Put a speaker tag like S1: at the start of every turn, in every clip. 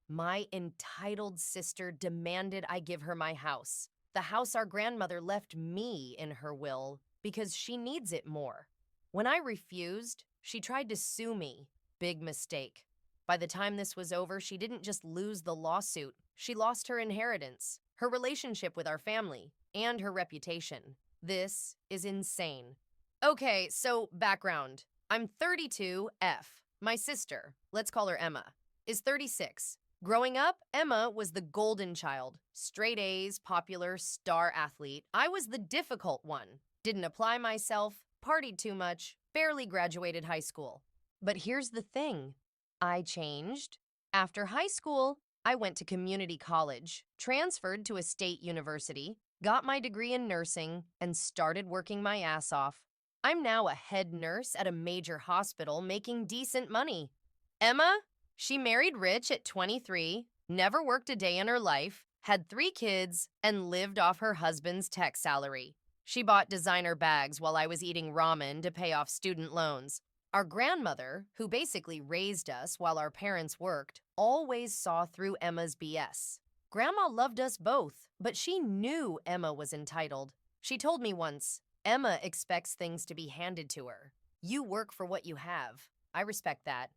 S1: My entitled sister demanded I give her my house, the house our grandmother left me in her will, because she needs it more. When I refused, she tried to sue me. Big mistake. By the time this was over, she didn't just lose the lawsuit, she lost her inheritance, her relationship with our family, and her reputation. This is insane. Okay, so background. I'm 32 F. My sister, let's call her Emma, is 36. Growing up, Emma was the golden child, straight A's, popular, star athlete. I was the difficult one. Didn't apply myself, partied too much, barely graduated high school. But here's the thing, I changed. After high school, I went to community college, transferred to a state university, got my degree in nursing, and started working my ass off. I'm now a head nurse at a major hospital making decent money. Emma, she married rich at 23, never worked a day in her life, had 3 kids, and lived off her husband's tech salary. She bought designer bags while I was eating ramen to pay off student loans. Our grandmother, who basically raised us while our parents worked, always saw through Emma's BS. Grandma loved us both, but she knew Emma was entitled. She told me once, Emma expects things to be handed to her. You work for what you have. I respect that.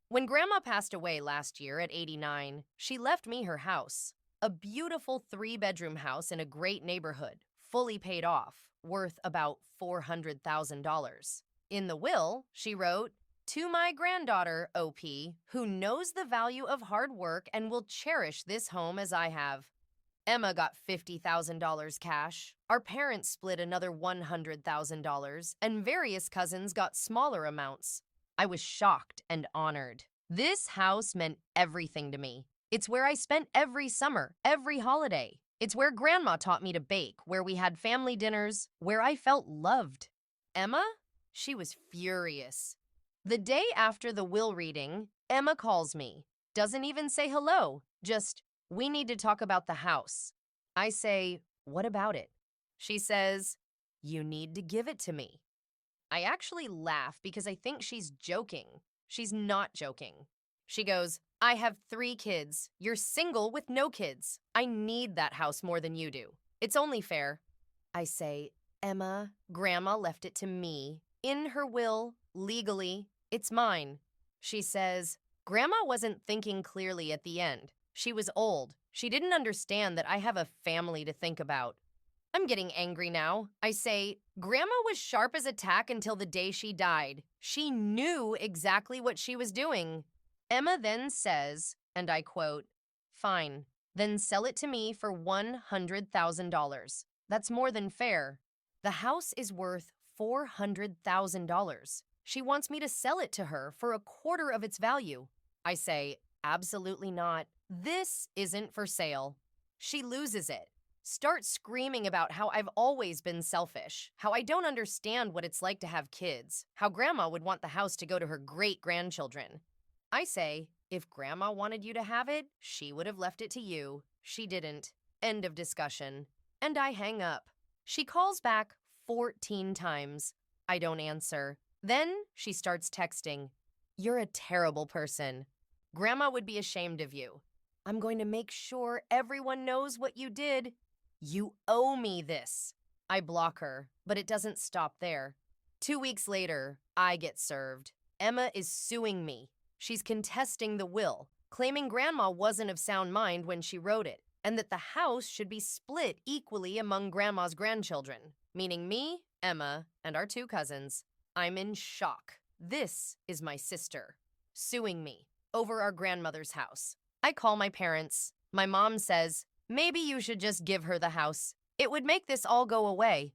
S1: When Grandma passed away last year at 89, she left me her house. A beautiful 3-bedroom house in a great neighborhood, fully paid off, worth about $400,000. In the will, she wrote, "To my granddaughter, OP, who knows the value of hard work and will cherish this home as I have." Emma got $50,000 cash. Our parents split another $100,000, and various cousins got smaller amounts. I was shocked and honored. This house meant everything to me. It's where I spent every summer, every holiday. It's where Grandma taught me to bake, where we had family dinners, where I felt loved. Emma? She was furious. The day after the will reading, Emma calls me. Doesn't even say hello, just, "We need to talk about the house." I say, "What about it?" She says, "You need to give it to me." I actually laugh because I think she's joking. She's not joking. She goes, "I have 3 kids. You're single with no kids. I need that house more than you do. It's only fair." I say, "Emma, Grandma left it to me. In her will, legally, it's mine." She says, "Grandma wasn't thinking clearly at the end. She was old. She didn't understand that I have a family to think about." I'm getting angry now. I say, "Grandma was sharp as a tack until the day she died. She knew exactly what she was doing." Emma then says, and I quote, "Fine, then sell it to me for $100,000. That's more than fair. The house is worth $400,000. She wants me to sell it to her for a quarter of its value." I say, "Absolutely not. This isn't for sale." She loses it. Starts screaming about how I've always been selfish, how I don't understand what it's like to have kids, how Grandma would want the house to go to her great-grandchildren. I say, if Grandma wanted you to have it, she would have left it to you. She didn't. End of discussion. And I hang up. She calls back 14 times. I don't answer. Then she starts texting. "You're a terrible person. Grandma would be ashamed of you. I'm going to make sure everyone knows what you did. You owe me this." I block her, but it doesn't stop there. 2 weeks later, I get served. Emma is suing me. She's contesting the will, claiming Grandma wasn't of sound mind when she wrote it, and that the house should be split equally among Grandma's grandchildren, meaning me, Emma, and our 2 cousins. I'm in shock. This is my sister, suing me over our grandmother's house. I call my parents. My mom says, "Maybe you should just give her the house. It would make this all go away."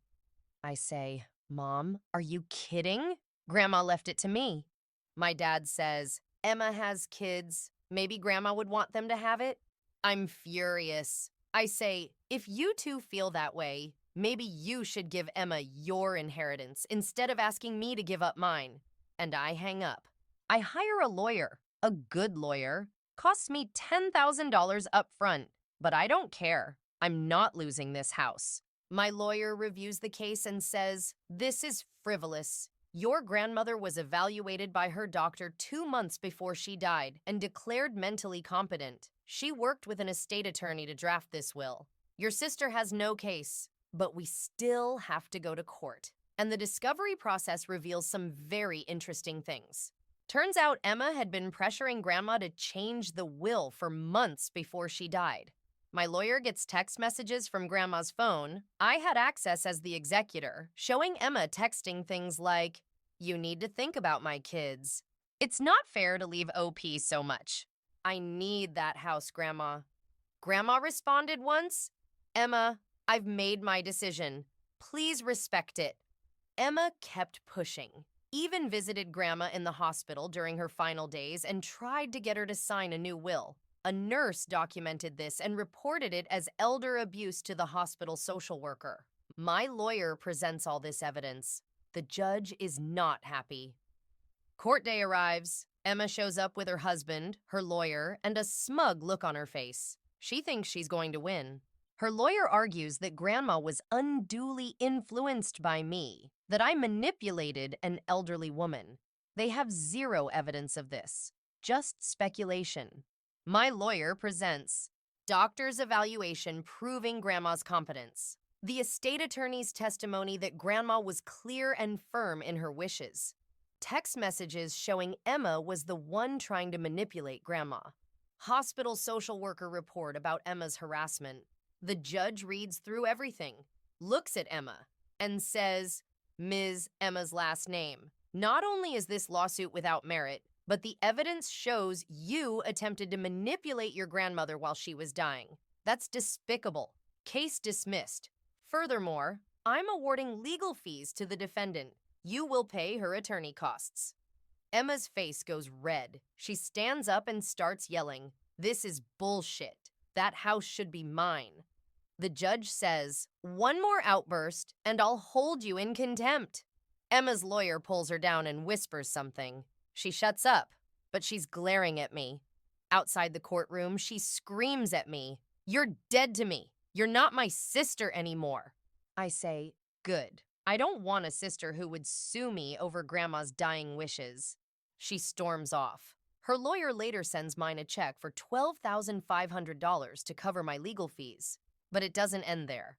S1: I say, "Mom, are you kidding? Grandma left it to me." My dad says, "Emma has kids. Maybe Grandma would want them to have it." I'm furious. I say, "If you two feel that way, maybe you should give Emma your inheritance instead of asking me to give up mine." And I hang up. I hire a lawyer, a good lawyer. Costs me $10,000 up front, but I don't care. I'm not losing this house. My lawyer reviews the case and says, "This is frivolous. Your grandmother was evaluated by her doctor 2 months before she died and declared mentally competent. She worked with an estate attorney to draft this will. Your sister has no case, but we still have to go to court. And the discovery process reveals some very interesting things. Turns out Emma had been pressuring Grandma to change the will for months before she died. My lawyer gets text messages from Grandma's phone. I had access as the executor, showing Emma texting things like, "You need to think about my kids. It's not fair to leave OP so much. I need that house, Grandma." Grandma responded once, "Emma, I've made my decision. Please respect it." Emma kept pushing, even visited Grandma in the hospital during her final days and tried to get her to sign a new will. A nurse documented this and reported it as elder abuse to the hospital social worker. My lawyer presents all this evidence. The judge is not happy. Court day arrives. Emma shows up with her husband, her lawyer, and a smug look on her face. She thinks she's going to win. Her lawyer argues that Grandma was unduly influenced by me, that I manipulated an elderly woman. They have zero evidence of this, just speculation. My lawyer presents doctor's evaluation proving Grandma's competence, the estate attorney's testimony that Grandma was clear and firm in her wishes, text messages showing Emma was the one trying to manipulate Grandma, hospital social worker report about Emma's harassment. The judge reads through everything, looks at Emma, and says, "Ms. Emma's last name. Not only is this lawsuit without merit, but the evidence shows you attempted to manipulate your grandmother while she was dying. That's despicable. Case dismissed. Furthermore, I'm awarding legal fees to the defendant. You will pay her attorney costs." Emma's face goes red. She stands up and starts yelling, "This is bullshit. That house should be mine." The judge says, "One more outburst, and I'll hold you in contempt." Emma's lawyer pulls her down and whispers something. She shuts up, but she's glaring at me. Outside the courtroom, she screams at me, "You're dead to me. You're not my sister anymore." I say, "Good. I don't want a sister who would sue me over Grandma's dying wishes." She storms off. Her lawyer later sends mine a check for $12,500 to cover my legal fees. But it doesn't end there.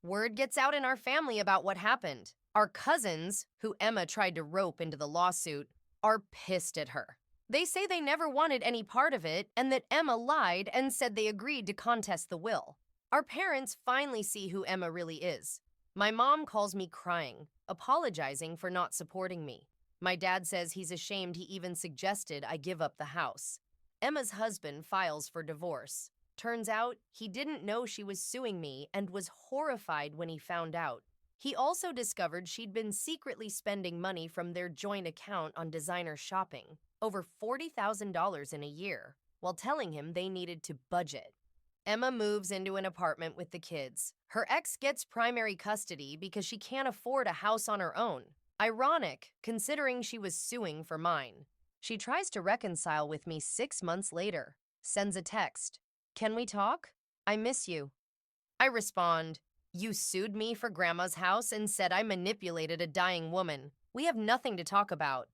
S1: Word gets out in our family about what happened. Our cousins, who Emma tried to rope into the lawsuit, are pissed at her. They say they never wanted any part of it and that Emma lied and said they agreed to contest the will. Our parents finally see who Emma really is. My mom calls me crying, apologizing for not supporting me. My dad says he's ashamed he even suggested I give up the house. Emma's husband files for divorce. Turns out he didn't know she was suing me and was horrified when he found out. He also discovered she'd been secretly spending money from their joint account on designer shopping, over $40,000 in a year, while telling him they needed to budget. Emma moves into an apartment with the kids. Her ex gets primary custody because she can't afford a house on her own. Ironic, considering she was suing for mine. She tries to reconcile with me 6 months later, sends a text. "Can we talk? I miss you." I respond, "You sued me for Grandma's house and said I manipulated a dying woman. We have nothing to talk about."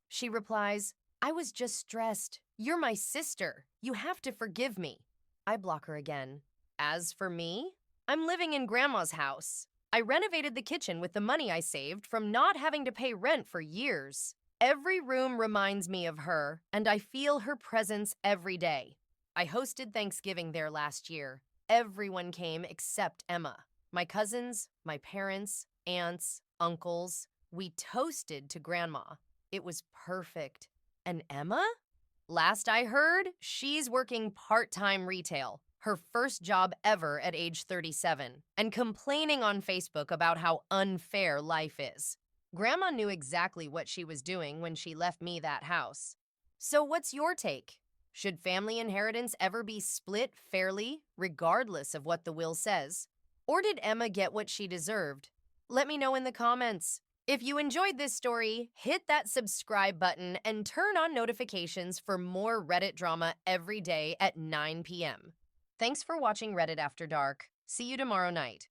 S1: She replies, "I was just stressed. You're my sister. You have to forgive me." I block her again. As for me, I'm living in Grandma's house. I renovated the kitchen with the money I saved from not having to pay rent for years. Every room reminds me of her, and I feel her presence every day. I hosted Thanksgiving there last year. Everyone came except Emma. My cousins, my parents, aunts, uncles. We toasted to Grandma. It was perfect. And Emma? Last I heard, she's working part-time retail, her first job ever at age 37, and complaining on Facebook about how unfair life is. Grandma knew exactly what she was doing when she left me that house. So what's your take? Should family inheritance ever be split fairly, regardless of what the will says? Or did Emma get what she deserved? Let me know in the comments. If you enjoyed this story, hit that subscribe button and turn on notifications for more Reddit drama every day at 9 p.m. Thanks for watching Reddit After Dark. See you tomorrow night.